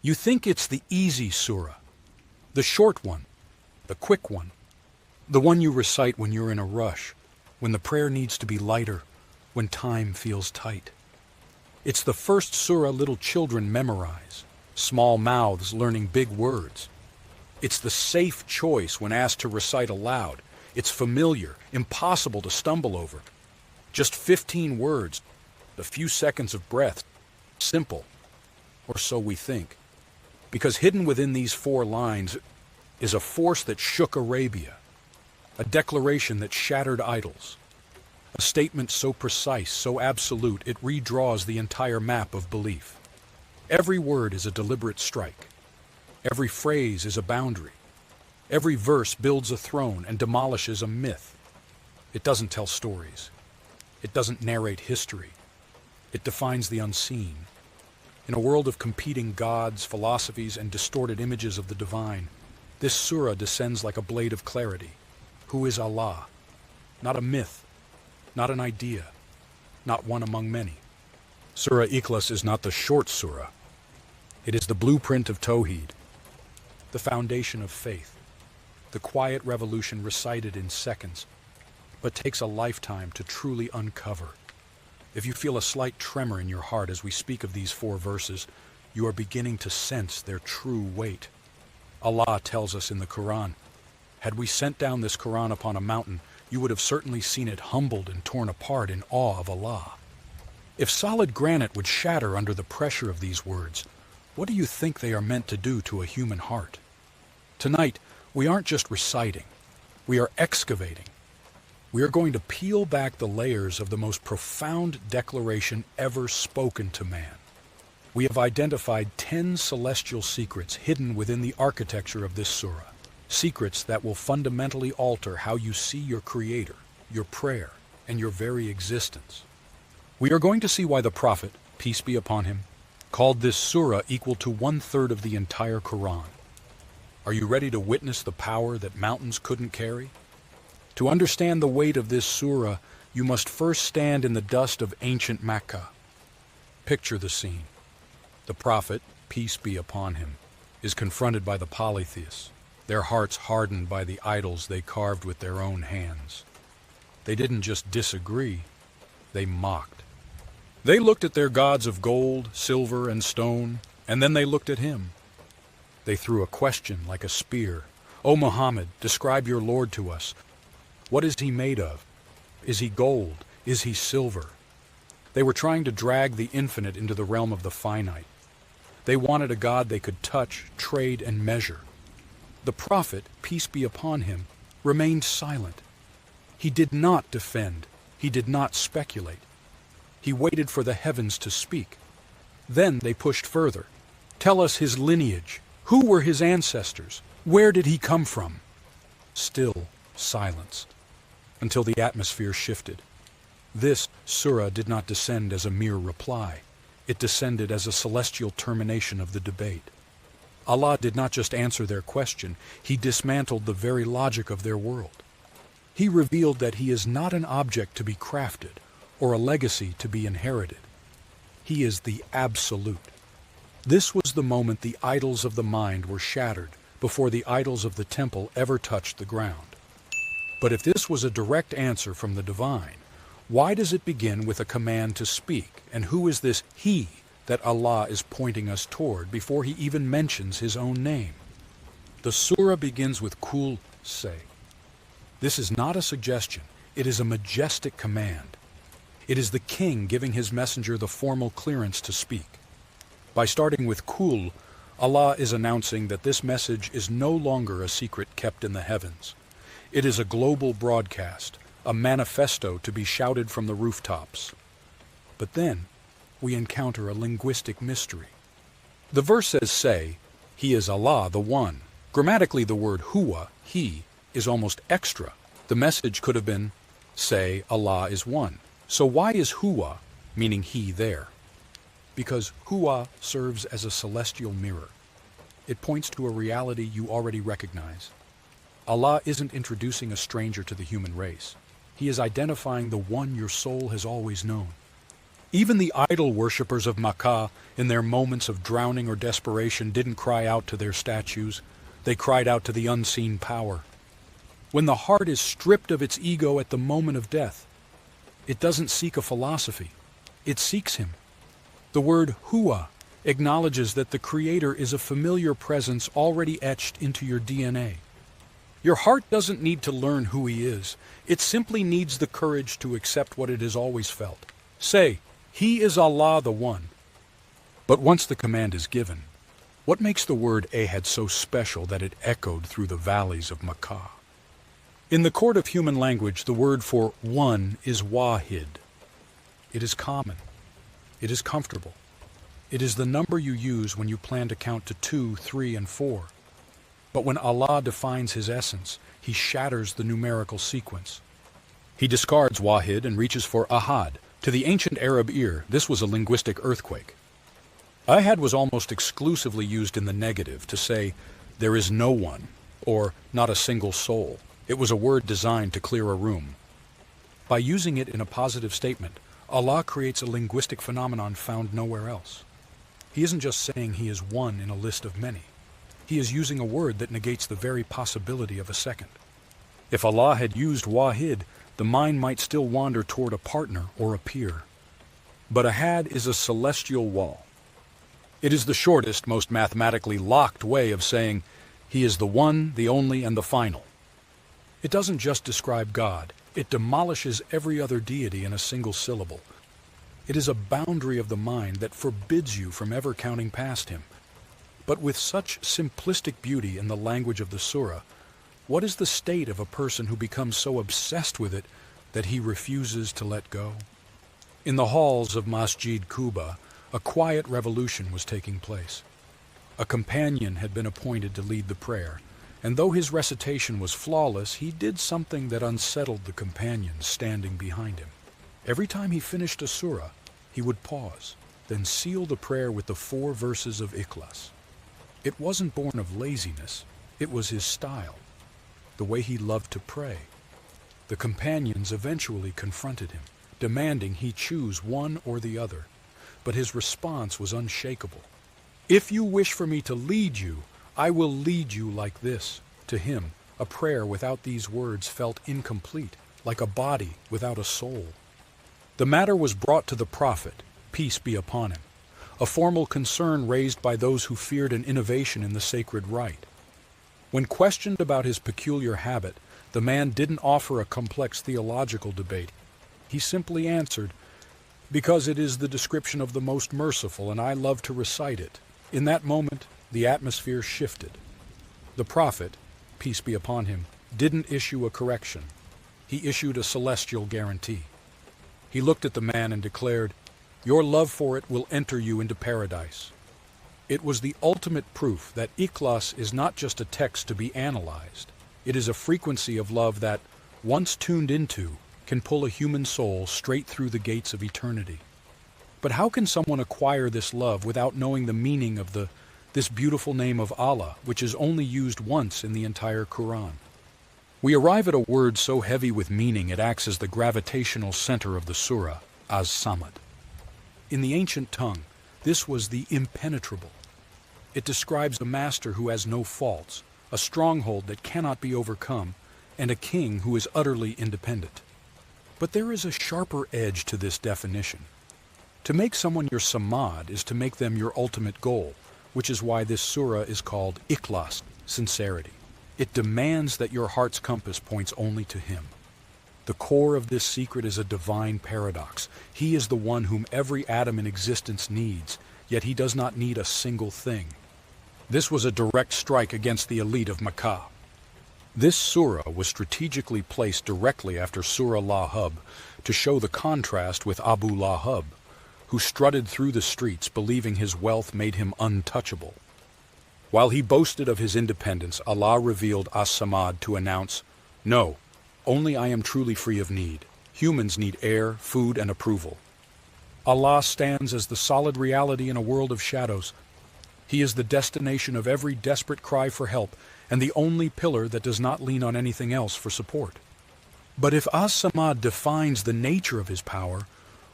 You think it's the easy surah, the short one, the quick one, the one you recite when you're in a rush, when the prayer needs to be lighter, when time feels tight. It's the first surah little children memorize, small mouths learning big words. It's the safe choice when asked to recite aloud. It's familiar, impossible to stumble over. Just 15 words, a few seconds of breath. Simple, or so we think. Because hidden within these 4 lines is a force that shook Arabia, a declaration that shattered idols, a statement so precise, so absolute, it redraws the entire map of belief. Every word is a deliberate strike. Every phrase is a boundary. Every verse builds a throne and demolishes a myth. It doesn't tell stories. It doesn't narrate history. It defines the unseen. In a world of competing gods, philosophies, and distorted images of the divine, this surah descends like a blade of clarity. Who is Allah? Not a myth, not an idea, not one among many. Surah Ikhlas is not the short surah. It is the blueprint of Tawhid, the foundation of faith, the quiet revolution recited in seconds, but takes a lifetime to truly uncover. If you feel a slight tremor in your heart as we speak of these 4 verses, you are beginning to sense their true weight. Allah tells us in the Quran, "Had we sent down this Quran upon a mountain, you would have certainly seen it humbled and torn apart in awe of Allah." If solid granite would shatter under the pressure of these words, what do you think they are meant to do to a human heart? Tonight, we aren't just reciting, we are excavating. We are going to peel back the layers of the most profound declaration ever spoken to man. We have identified 10 celestial secrets hidden within the architecture of this surah, secrets that will fundamentally alter how you see your Creator, your prayer, and your very existence. We are going to see why the Prophet, peace be upon him, called this surah equal to 1/3 of the entire Quran. Are you ready to witness the power that mountains couldn't carry? To understand the weight of this surah, you must first stand in the dust of ancient Mecca. Picture the scene. The Prophet, peace be upon him, is confronted by the polytheists, their hearts hardened by the idols they carved with their own hands. They didn't just disagree, they mocked. They looked at their gods of gold, silver, and stone, and then they looked at him. They threw a question like a spear. "O Muhammad, describe your Lord to us. What is he made of? Is he gold? Is he silver?" They were trying to drag the infinite into the realm of the finite. They wanted a God they could touch, trade, and measure. The Prophet, peace be upon him, remained silent. He did not defend. He did not speculate. He waited for the heavens to speak. Then they pushed further. "Tell us his lineage. Who were his ancestors? Where did he come from?" Still silence, until the atmosphere shifted. This surah did not descend as a mere reply. It descended as a celestial termination of the debate. Allah did not just answer their question, He dismantled the very logic of their world. He revealed that He is not an object to be crafted or a legacy to be inherited. He is the Absolute. This was the moment the idols of the mind were shattered before the idols of the temple ever touched the ground. But if this was a direct answer from the divine, why does it begin with a command to speak? And who is this He that Allah is pointing us toward before He even mentions His own name? The surah begins with Qul, say. This is not a suggestion, it is a majestic command. It is the king giving his messenger the formal clearance to speak. By starting with Qul, Allah is announcing that this message is no longer a secret kept in the heavens. It is a global broadcast, a manifesto to be shouted from the rooftops. But then, we encounter a linguistic mystery. The verse says, say, He is Allah, the One. Grammatically, the word huwa, He, is almost extra. The message could have been, say, Allah is one. So why is huwa, meaning He, there? Because huwa serves as a celestial mirror. It points to a reality you already recognize. Allah isn't introducing a stranger to the human race. He is identifying the one your soul has always known. Even the idol worshippers of Makkah, in their moments of drowning or desperation, didn't cry out to their statues. They cried out to the unseen power. When the heart is stripped of its ego at the moment of death, it doesn't seek a philosophy. It seeks him. The word Huwa acknowledges that the Creator is a familiar presence already etched into your DNA. Your heart doesn't need to learn who he is. It simply needs the courage to accept what it has always felt. Say, He is Allah the One. But once the command is given, what makes the word Ahad so special that it echoed through the valleys of Makkah? In the court of human language, the word for one is Wahid. It is common. It is comfortable. It is the number you use when you plan to count to 2, 3, and 4. But when Allah defines His essence, He shatters the numerical sequence. He discards Wahid and reaches for Ahad. To the ancient Arab ear, this was a linguistic earthquake. Ahad was almost exclusively used in the negative to say, there is no one, or not a single soul. It was a word designed to clear a room. By using it in a positive statement, Allah creates a linguistic phenomenon found nowhere else. He isn't just saying He is one in a list of many. He is using a word that negates the very possibility of a second. If Allah had used Wahid, the mind might still wander toward a partner or a peer. But Ahad is a celestial wall. It is the shortest, most mathematically locked way of saying He is the one, the only, and the final. It doesn't just describe God. It demolishes every other deity in a single syllable. It is a boundary of the mind that forbids you from ever counting past Him. But with such simplistic beauty in the language of the surah, what is the state of a person who becomes so obsessed with it that he refuses to let go? In the halls of Masjid Quba, a quiet revolution was taking place. A companion had been appointed to lead the prayer, and though his recitation was flawless, he did something that unsettled the companions standing behind him. Every time he finished a surah, he would pause, then seal the prayer with the 4 verses of Ikhlas. It wasn't born of laziness, it was his style, the way he loved to pray. The companions eventually confronted him, demanding he choose one or the other, but his response was unshakable. If you wish for me to lead you, I will lead you like this. To him, a prayer without these words felt incomplete, like a body without a soul. The matter was brought to the Prophet, peace be upon him, a formal concern raised by those who feared an innovation in the sacred rite. When questioned about his peculiar habit, the man didn't offer a complex theological debate. He simply answered, "Because it is the description of the most merciful, and I love to recite it." In that moment, the atmosphere shifted. The Prophet, peace be upon him, didn't issue a correction. He issued a celestial guarantee. He looked at the man and declared, "Your love for it will enter you into paradise." It was the ultimate proof that Ikhlas is not just a text to be analyzed. It is a frequency of love that, once tuned into, can pull a human soul straight through the gates of eternity. But how can someone acquire this love without knowing the meaning of this beautiful name of Allah, which is only used once in the entire Quran? We arrive at a word so heavy with meaning it acts as the gravitational center of the surah, as-Samad. In the ancient tongue, this was the impenetrable. It describes a master who has no faults, a stronghold that cannot be overcome, and a king who is utterly independent. But there is a sharper edge to this definition. To make someone your samad is to make them your ultimate goal, which is why this surah is called Ikhlas, sincerity. It demands that your heart's compass points only to Him. The core of this secret is a divine paradox. He is the one whom every atom in existence needs, yet He does not need a single thing. This was a direct strike against the elite of Makkah. This surah was strategically placed directly after Surah Lahab to show the contrast with Abu Lahab, who strutted through the streets believing his wealth made him untouchable. While he boasted of his independence, Allah revealed As-Samad to announce, "No, only I am truly free of need. Humans need air, food, and approval." Allah stands as the solid reality in a world of shadows. He is the destination of every desperate cry for help, and the only pillar that does not lean on anything else for support. But if As-Samad defines the nature of His power,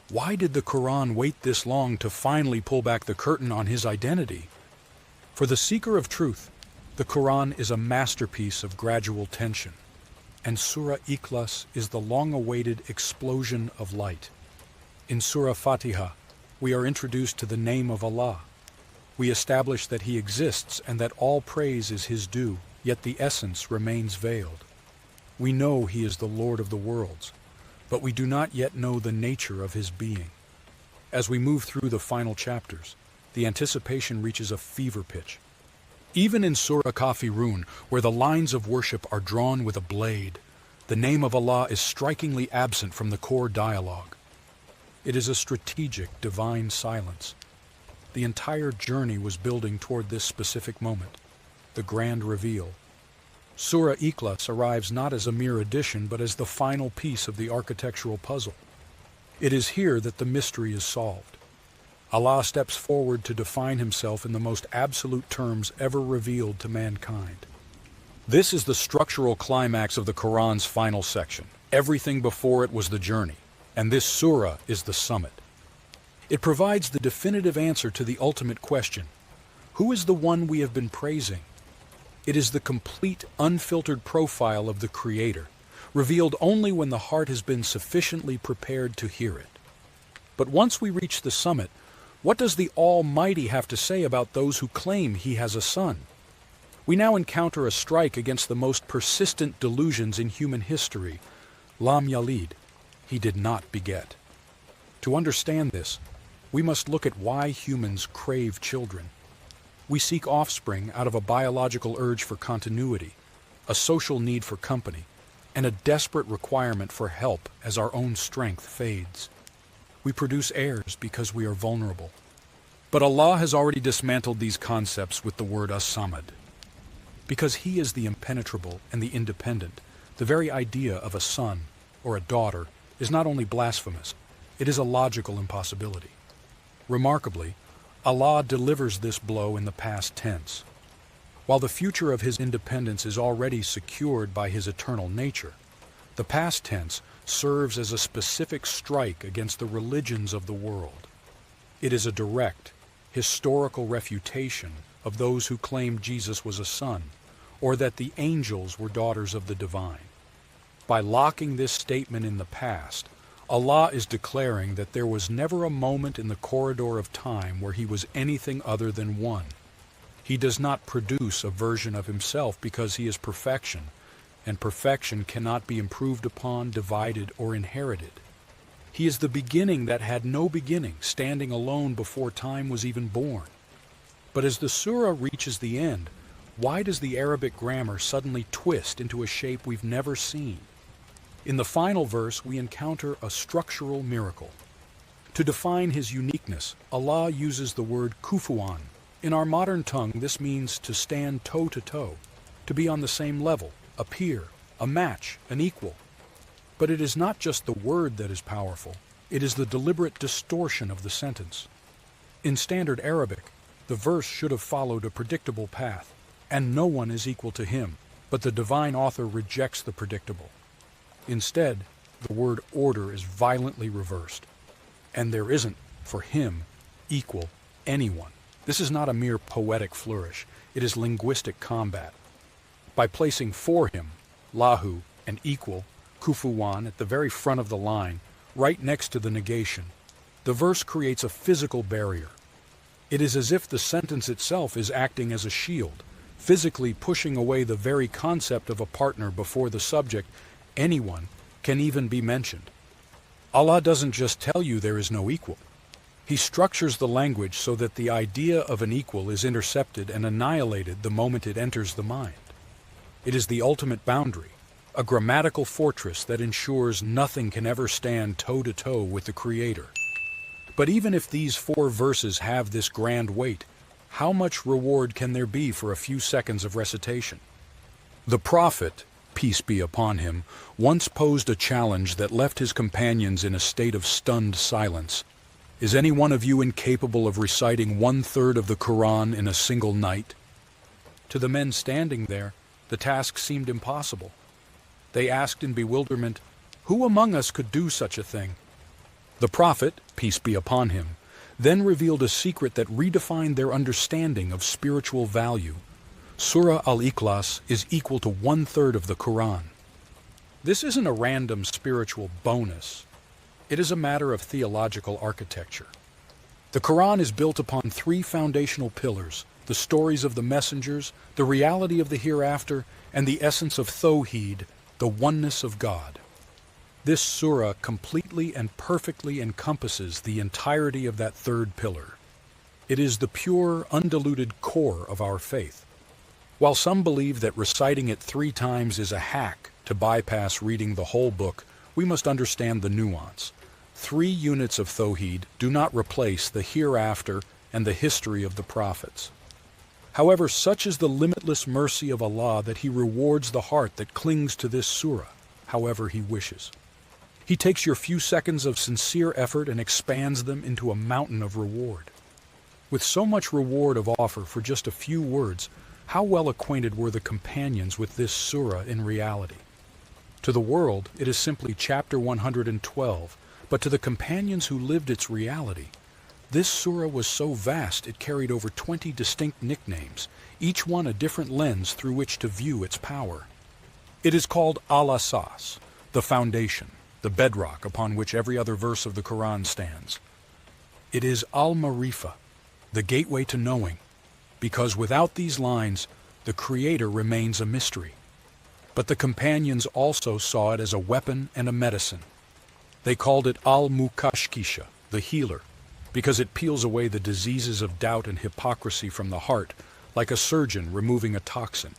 Why did the Quran wait this long to finally pull back the curtain on his identity? For the seeker of truth, the Quran is a masterpiece of gradual tension, and Surah Ikhlas is the long-awaited explosion of light. In Surah Fatiha, we are introduced to the name of Allah. We establish that He exists and that all praise is His due, yet the essence remains veiled. We know He is the Lord of the worlds, but we do not yet know the nature of His being. As we move through the final chapters, the anticipation reaches a fever pitch. Even in Surah Kafirun, where the lines of worship are drawn with a blade, the name of Allah is strikingly absent from the core dialogue. It is a strategic, divine silence. The entire journey was building toward this specific moment, the grand reveal. Surah Ikhlas arrives not as a mere addition, but as the final piece of the architectural puzzle. It is here that the mystery is solved. Allah steps forward to define Himself in the most absolute terms ever revealed to mankind. This is the structural climax of the Quran's final section. Everything before it was the journey, and this surah is the summit. It provides the definitive answer to the ultimate question: who is the one we have been praising? It is the complete, unfiltered profile of the Creator, revealed only when the heart has been sufficiently prepared to hear it. But once we reach the summit, what does the Almighty have to say about those who claim He has a son? We now encounter a strike against the most persistent delusions in human history. Lam Yalid, He did not beget. To understand this, we must look at why humans crave children. We seek offspring out of a biological urge for continuity, a social need for company, and a desperate requirement for help as our own strength fades. We produce heirs because we are vulnerable. But Allah has already dismantled these concepts with the word as-Samad. Because He is the impenetrable and the independent, the very idea of a son or a daughter is not only blasphemous, it is a logical impossibility. Remarkably, Allah delivers this blow in the past tense. While the future of His independence is already secured by His eternal nature, the past tense serves as a specific strike against the religions of the world. It is a direct, historical refutation of those who claimed Jesus was a son, or that the angels were daughters of the divine. By locking this statement in the past, Allah is declaring that there was never a moment in the corridor of time where He was anything other than one. He does not produce a version of Himself because He is perfection, and perfection cannot be improved upon, divided, or inherited. He is the beginning that had no beginning, standing alone before time was even born. But as the surah reaches the end, why does the Arabic grammar suddenly twist into a shape we've never seen? In the final verse, we encounter a structural miracle. To define His uniqueness, Allah uses the word kufuwan. In our modern tongue, this means to stand toe-to-toe, to be on the same level, a peer, a match, an equal. But it is not just the word that is powerful, it is the deliberate distortion of the sentence. In standard Arabic, the verse should have followed a predictable path, and no one is equal to Him, but the divine author rejects the predictable. Instead, the word order is violently reversed, and there isn't, for Him, equal anyone. This is not a mere poetic flourish, it is linguistic combat. By placing for Him, lahu, and equal, kufuwan, at the very front of the line, right next to the negation, the verse creates a physical barrier. It is as if the sentence itself is acting as a shield, physically pushing away the very concept of a partner before the subject, anyone, can even be mentioned. Allah doesn't just tell you there is no equal. He structures the language so that the idea of an equal is intercepted and annihilated the moment it enters the mind. It is the ultimate boundary, a grammatical fortress that ensures nothing can ever stand toe-to-toe with the Creator. But even if these 4 verses have this grand weight, how much reward can there be for a few seconds of recitation? The Prophet, peace be upon him, once posed a challenge that left his companions in a state of stunned silence. Is any one of you incapable of reciting 1/3 of the Quran in a single night? To the men standing there, the task seemed impossible. They asked in bewilderment, "Who among us could do such a thing?" The Prophet, peace be upon him, then revealed a secret that redefined their understanding of spiritual value. Surah Al-Ikhlas is equal to 1/3 of the Quran. This isn't a random spiritual bonus. It is a matter of theological architecture. The Quran is built upon 3 foundational pillars: the stories of the messengers, the reality of the hereafter, and the essence of Tawhid, the oneness of God. This surah completely and perfectly encompasses the entirety of that 3rd pillar. It is the pure, undiluted core of our faith. While some believe that reciting it 3 times is a hack to bypass reading the whole book, we must understand the nuance. 3 units of Tawhid do not replace the hereafter and the history of the prophets. However, such is the limitless mercy of Allah that He rewards the heart that clings to this surah, however He wishes. He takes your few seconds of sincere effort and expands them into a mountain of reward. With so much reward of offer for just a few words, how well acquainted were the companions with this surah in reality? To the world, it is simply chapter 112, but to the companions who lived its reality, this surah was so vast it carried over 20 distinct nicknames, each one a different lens through which to view its power. It is called Al-Asas, the foundation, the bedrock upon which every other verse of the Quran stands. It is Al-Marifa, the gateway to knowing, because without these lines, the Creator remains a mystery. But the companions also saw it as a weapon and a medicine. They called it Al-Mukashkisha, the healer, because it peels away the diseases of doubt and hypocrisy from the heart, like a surgeon removing a toxin.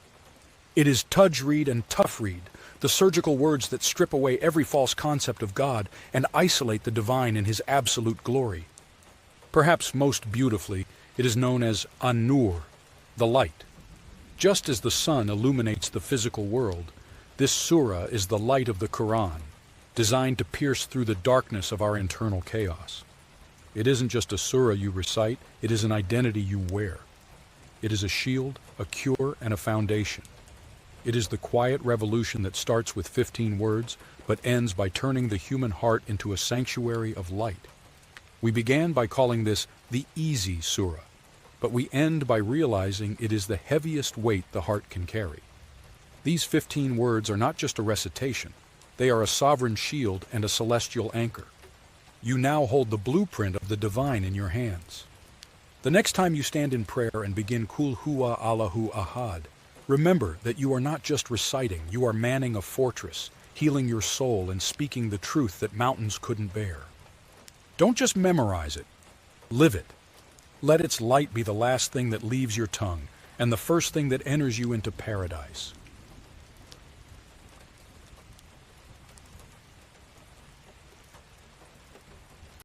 It is Tajreed and Tafreed, the surgical words that strip away every false concept of God and isolate the divine in His absolute glory. Perhaps most beautifully, it is known as An-Nur, the light. Just as the sun illuminates the physical world, this surah is the light of the Quran, designed to pierce through the darkness of our internal chaos. It isn't just a surah you recite, it is an identity you wear. It is a shield, a cure, and a foundation. It is the quiet revolution that starts with 15 words, but ends by turning the human heart into a sanctuary of light. We began by calling this the easy surah, but we end by realizing it is the heaviest weight the heart can carry. These 15 words are not just a recitation, they are a sovereign shield and a celestial anchor. You now hold the blueprint of the divine in your hands. The next time you stand in prayer and begin Kul Huwa Allahu Ahad, remember that you are not just reciting, you are manning a fortress, healing your soul and speaking the truth that mountains couldn't bear. Don't just memorize it, live it. Let its light be the last thing that leaves your tongue and the first thing that enters you into paradise.